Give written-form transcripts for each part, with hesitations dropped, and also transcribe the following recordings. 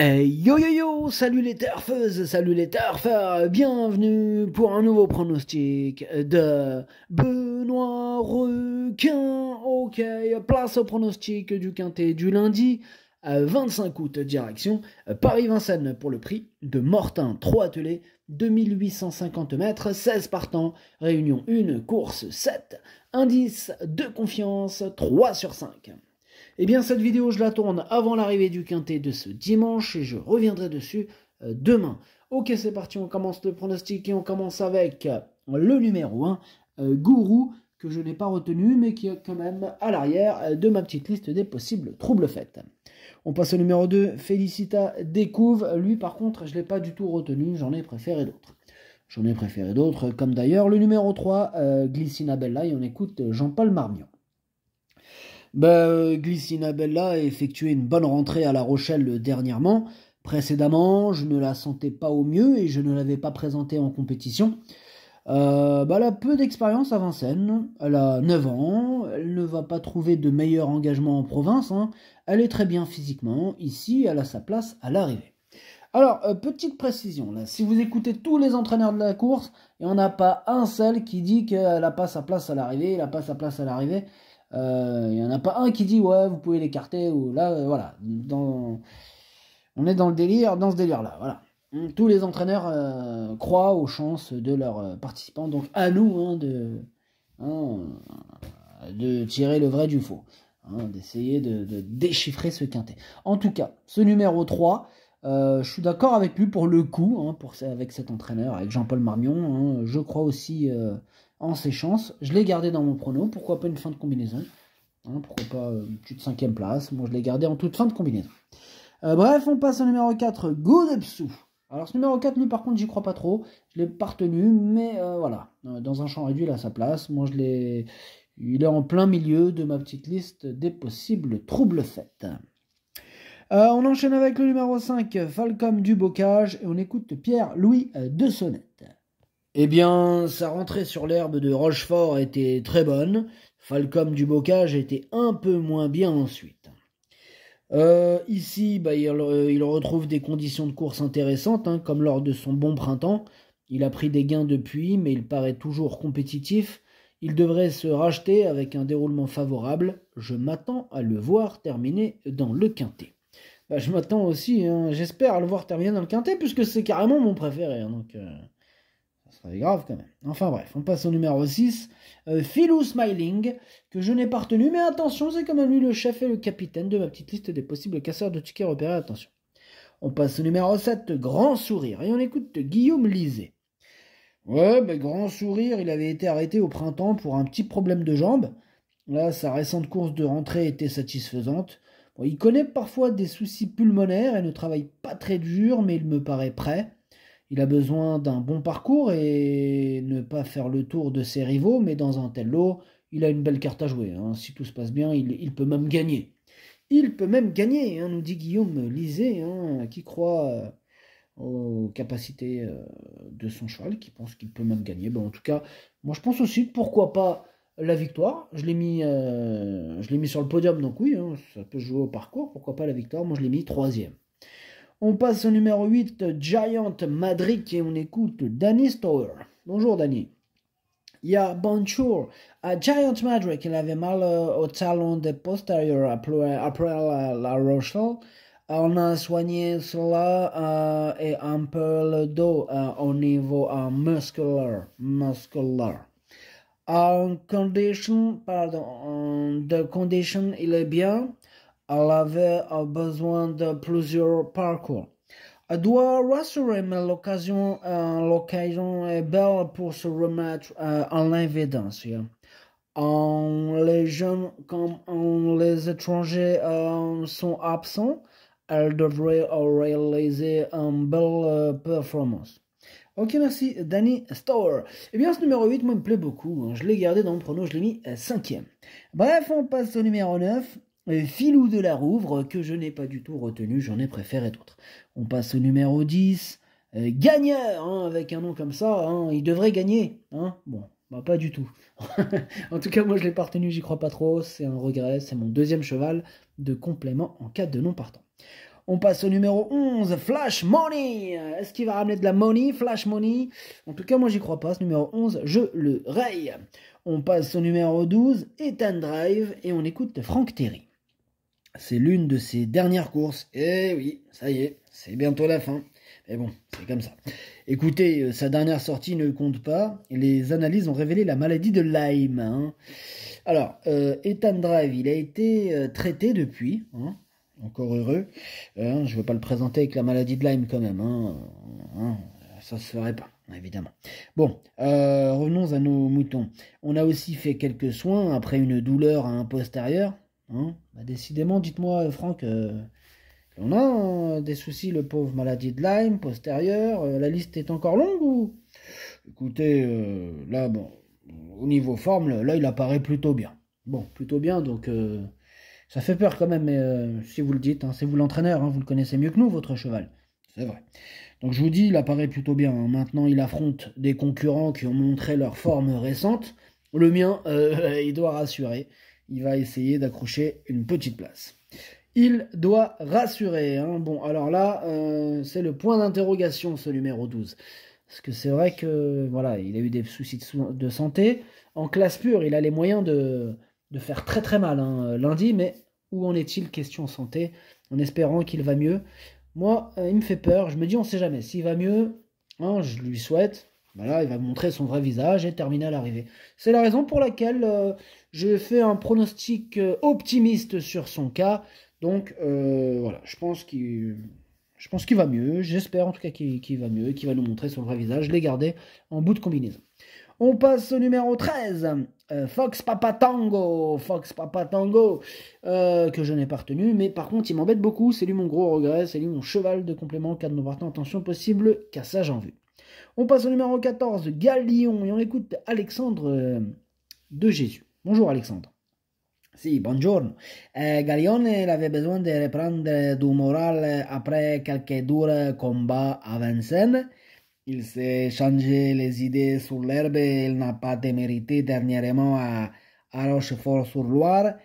Hey yo yo yo, salut les turfeuses, salut les turfeurs, bienvenue pour un nouveau pronostic de Benoît Requin. Ok, place au pronostic du quintet du lundi 25 août, direction Paris-Vincennes pour le prix de Mortin, 3 attelés, 2850 mètres, 16 partants, réunion 1, course 7, indice de confiance 3 sur 5. Eh bien, cette vidéo, je la tourne avant l'arrivée du quintet de ce dimanche et je reviendrai dessus demain. Ok, c'est parti, on commence le pronostic et on commence avec le numéro 1, Gourou, que je n'ai pas retenu, mais qui est quand même à l'arrière de ma petite liste des possibles troubles faits. On passe au numéro 2, Félicita Découvre. Lui, par contre, je ne l'ai pas du tout retenu, j'en ai préféré d'autres. J'en ai préféré d'autres, comme d'ailleurs le numéro 3, Glycina Bella, et on écoute Jean-Paul Marmion. Glycina Bella a effectué une bonne rentrée à La Rochelle dernièrement. Précédemment, je ne la sentais pas au mieux et je ne l'avais pas présentée en compétition. Elle a peu d'expérience à Vincennes, elle a 9 ans, elle ne va pas trouver de meilleur engagement en province, Elle est très bien physiquement, ici elle a sa place à l'arrivée. Alors, petite précision, là, si vous écoutez tous les entraîneurs de la course, il n'y en a pas un seul qui dit qu'elle n'a pas sa place à l'arrivée, elle n'a pas sa place à l'arrivée. Il n'y en a pas un qui dit ouais vous pouvez l'écarter ou là voilà on est dans ce délire là, voilà. Tous les entraîneurs croient aux chances de leurs participants, donc à nous de tirer le vrai du faux, d'essayer de déchiffrer ce quintet. En tout cas, ce numéro 3, je suis d'accord avec lui pour le coup, avec cet entraîneur, avec Jean-Paul Marmion, je crois aussi en ses chances. Je l'ai gardé dans mon prono, pourquoi pas une fin de combinaison, pourquoi pas une petite 5e place, moi je l'ai gardé en toute fin de combinaison. Bref, on passe au numéro 4, Godepsou. Alors ce numéro 4, lui par contre j'y crois pas trop, je l'ai pas retenu, mais voilà, dans un champ réduit il a sa place, moi il est en plein milieu de ma petite liste des possibles troubles faits. On enchaîne avec le numéro 5, Falcom du Bocage, et on écoute Pierre-Louis de Sonnette. Eh bien, sa rentrée sur l'herbe de Rochefort était très bonne. Falcom du Bocage était un peu moins bien ensuite. Ici, il retrouve des conditions de course intéressantes, comme lors de son bon printemps. Il a pris des gains depuis, mais il paraît toujours compétitif. Il devrait se racheter avec un déroulement favorable. Je m'attends à le voir terminer dans le quintet. Je m'attends aussi, j'espère le voir terminer dans le quintet, puisque c'est carrément mon préféré, donc ça serait grave quand même. Enfin bref, on passe au numéro 6, Philou Smiling, que je n'ai pas retenu, mais attention, c'est quand même lui le chef et le capitaine de ma petite liste des possibles casseurs de tickets repérés, attention. On passe au numéro 7, Grand Sourire, et on écoute Guillaume Lisée. Ouais, Grand Sourire, il avait été arrêté au printemps pour un petit problème de jambe. Là, sa récente course de rentrée était satisfaisante. Bon, il connaît parfois des soucis pulmonaires et ne travaille pas très dur, mais il me paraît prêt. Il a besoin d'un bon parcours et ne pas faire le tour de ses rivaux, mais dans un tel lot, il a une belle carte à jouer. Si tout se passe bien, il peut même gagner. Il peut même gagner, nous dit Guillaume Lisée, qui croit aux capacités de son cheval, qui pense qu'il peut même gagner. En tout cas, moi je pense aussi, pourquoi pas la victoire. Je l'ai mis sur le podium, donc oui, ça peut jouer au parcours, pourquoi pas la victoire. Moi je l'ai mis 3e. On passe au numéro 8, Giant Madrid, et on écoute Danny Stower. Bonjour Danny. Bonjour. Giant Madrid, il avait mal au talon de postérieur après la Rochelle. On a soigné cela et un peu le dos au niveau musculaire. En condition, il est bien. Elle avait besoin de plusieurs parcours. Elle doit rassurer, mais l'occasion est belle pour se remettre en évidence. Les jeunes comme les étrangers sont absents, elle devrait réaliser une belle performance. Ok, merci, Danny Stower. Eh bien, ce numéro 8, moi, il me plaît beaucoup. Je l'ai gardé dans mon prono, je l'ai mis 5e. Bref, on passe au numéro 9. Philou de la Rouvre, que je n'ai pas du tout retenu, j'en ai préféré d'autres. On passe au numéro 10. Gagneur, avec un nom comme ça, il devrait gagner. Bon, pas du tout. En tout cas, moi, je l'ai pas retenu, j'y crois pas trop. C'est un regret, c'est mon 2e cheval de complément en cas de non partant. On passe au numéro 11, Flash Money. Est-ce qu'il va ramener de la money, Flash Money? En tout cas, moi, j'y crois pas. Ce numéro 11, je le raye. On passe au numéro 12, Ethan Drive, et on écoute Franck Terry. C'est l'une de ses dernières courses. Eh oui, ça y est, c'est bientôt la fin. Mais bon, c'est comme ça. Écoutez, sa dernière sortie ne compte pas. Les analyses ont révélé la maladie de Lyme. Hein. Alors, Ethan Drive, il a été traité depuis. Hein. Encore heureux. Je ne veux pas le présenter avec la maladie de Lyme quand même. Ça se ferait pas, évidemment. Bon, revenons à nos moutons. On a aussi fait quelques soins après une douleur à un postérieur. Décidément, dites-moi, Franck, on a des soucis, le pauvre maladie de Lyme, postérieur. La liste est encore longue ou... Écoutez, là, bon, au niveau forme, là, il apparaît plutôt bien. Bon, plutôt bien, donc... Ça fait peur quand même, mais si vous le dites, c'est vous l'entraîneur, vous le connaissez mieux que nous, votre cheval. C'est vrai. Donc je vous dis, il apparaît plutôt bien. Maintenant, il affronte des concurrents qui ont montré leur forme récente. Le mien, il doit rassurer. Il va essayer d'accrocher une petite place. Il doit rassurer. Bon, alors là, c'est le point d'interrogation, ce numéro 12. Parce que c'est vrai que, voilà, il a eu des soucis de santé. En classe pure, il a les moyens de faire très très mal lundi, mais où en est-il question santé, en espérant qu'il va mieux. Moi, il me fait peur, je me dis on sait jamais, s'il va mieux, je lui souhaite, voilà, il va montrer son vrai visage et terminer à l'arrivée. C'est la raison pour laquelle je fais un pronostic optimiste sur son cas, donc voilà, je pense qu'il va mieux, j'espère en tout cas qu'il va mieux, qu'il va nous montrer son vrai visage, je l'ai gardé en bout de combinaison. On passe au numéro 13, Fox Papa Tango, que je n'ai pas retenu, mais par contre il m'embête beaucoup, c'est lui mon gros regret, c'est lui mon cheval de complément, cas de non partant, attention possible, cassage en vue. On passe au numéro 14, Galion, et on écoute Alexandre de Jésus. Bonjour Alexandre. Si, buongiorno. Galion, il avait besoin de reprendre du moral après quelques durs combats à Vincennes. Il s'est changé les idées sur l'herbe et il n'a pas démérité dernièrement à Rochefort-sur-Loire.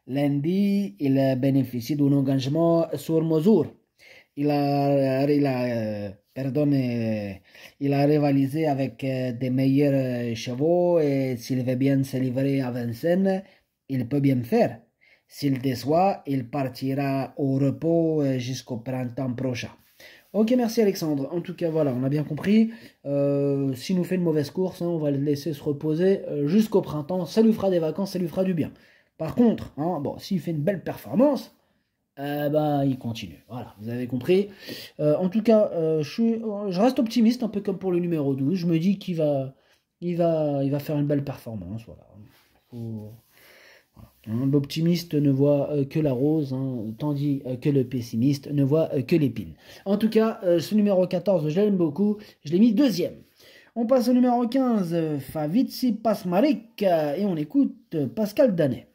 Lundi, il bénéficie d'un engagement sur mesure. Il a rivalisé avec des meilleurs chevaux et s'il veut bien se livrer à Vincennes, il peut bien faire. S'il déçoit, il partira au repos jusqu'au printemps prochain. Ok, merci Alexandre. En tout cas, voilà, on a bien compris. S'il nous fait une mauvaise course, on va le laisser se reposer jusqu'au printemps. Ça lui fera des vacances, ça lui fera du bien. Par contre, s'il fait une belle performance, il continue. Voilà, vous avez compris. En tout cas, je reste optimiste, un peu comme pour le numéro 12. Je me dis qu'il va faire une belle performance. Voilà. L'optimiste ne voit que la rose, tandis que le pessimiste ne voit que l'épine. En tout cas, ce numéro 14, je l'aime beaucoup, je l'ai mis deuxième. On passe au numéro 15, Favici Pasmarik, et on écoute Pascal Danet.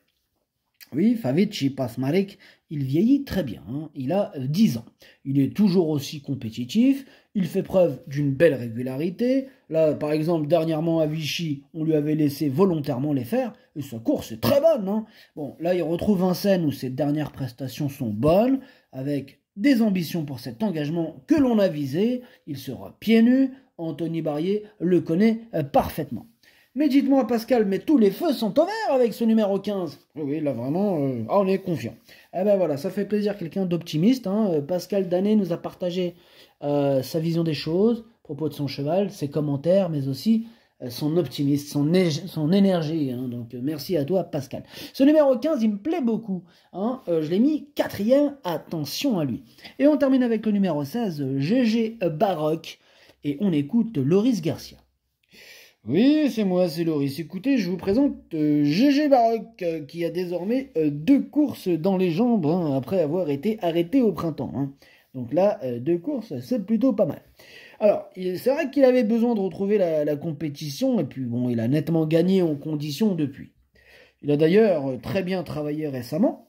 Oui, Favici Pasmarik, il vieillit très bien, il a 10 ans. Il est toujours aussi compétitif, il fait preuve d'une belle régularité. Là, par exemple, dernièrement à Vichy, on lui avait laissé volontairement les faire, et sa course est très bonne. Bon, là, il retrouve Vincennes où ses dernières prestations sont bonnes, avec des ambitions pour cet engagement que l'on a visé. Il sera pieds nus, Anthony Barrier le connaît parfaitement. Mais dites-moi Pascal, mais tous les feux sont au vert avec ce numéro 15. Oui, là vraiment, on est confiant. Voilà, ça fait plaisir, quelqu'un d'optimiste. Pascal Danet nous a partagé sa vision des choses, à propos de son cheval, ses commentaires, mais aussi son optimisme, son énergie. Donc merci à toi Pascal. Ce numéro 15, il me plaît beaucoup. Je l'ai mis 4e, attention à lui. Et on termine avec le numéro 16, GG Baroque. Et on écoute Loris Garcia. Oui, c'est moi, c'est Loris. Écoutez, je vous présente GG Baroque, qui a désormais 2 courses dans les jambes, après avoir été arrêté au printemps. Donc là, 2 courses, c'est plutôt pas mal. Alors, c'est vrai qu'il avait besoin de retrouver la compétition, et puis bon, il a nettement gagné en condition depuis. Il a d'ailleurs très bien travaillé récemment.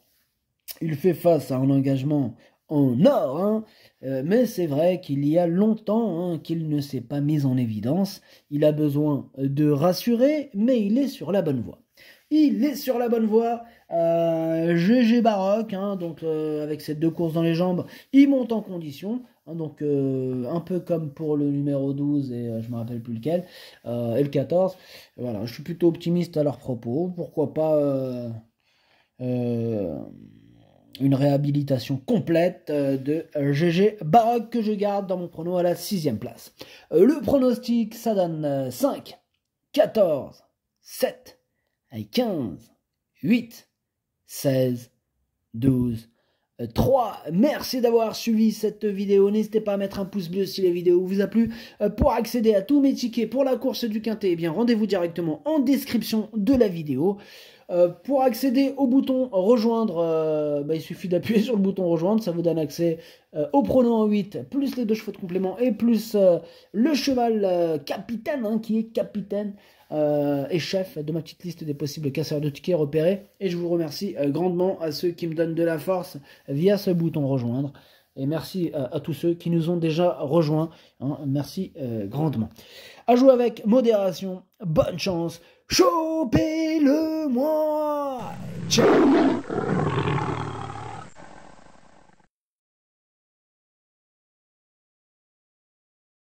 Il fait face à un engagement en or, mais c'est vrai qu'il y a longtemps qu'il ne s'est pas mis en évidence. Il a besoin de rassurer, mais il est sur la bonne voie. il est sur la bonne voie. GG Baroque, hein, donc avec ces 2 courses dans les jambes, il monte en condition. Hein, donc un peu comme pour le numéro 12 et je me rappelle plus lequel, et le 14. Voilà, je suis plutôt optimiste à leur propos. Pourquoi pas une réhabilitation complète de GG Baroque que je garde dans mon prono à la 6e place. Le pronostic, ça donne 5, 14, 7, 15, 8, 16, 12, 3. Merci d'avoir suivi cette vidéo. N'hésitez pas à mettre un pouce bleu si la vidéo vous a plu. Pour accéder à tous mes tickets pour la course du Quintet, eh bien rendez-vous directement en description de la vidéo. Pour accéder au bouton rejoindre, il suffit d'appuyer sur le bouton rejoindre, ça vous donne accès au prono en 8, plus les 2 chevaux de complément et plus le cheval capitaine, hein, qui est capitaine et chef de ma petite liste des possibles casseurs de tickets repérés. Et je vous remercie grandement à ceux qui me donnent de la force via ce bouton rejoindre. Et merci à tous ceux qui nous ont déjà rejoints. Hein, merci grandement. À jouer avec modération. Bonne chance. Chopez-le-moi. Ciao.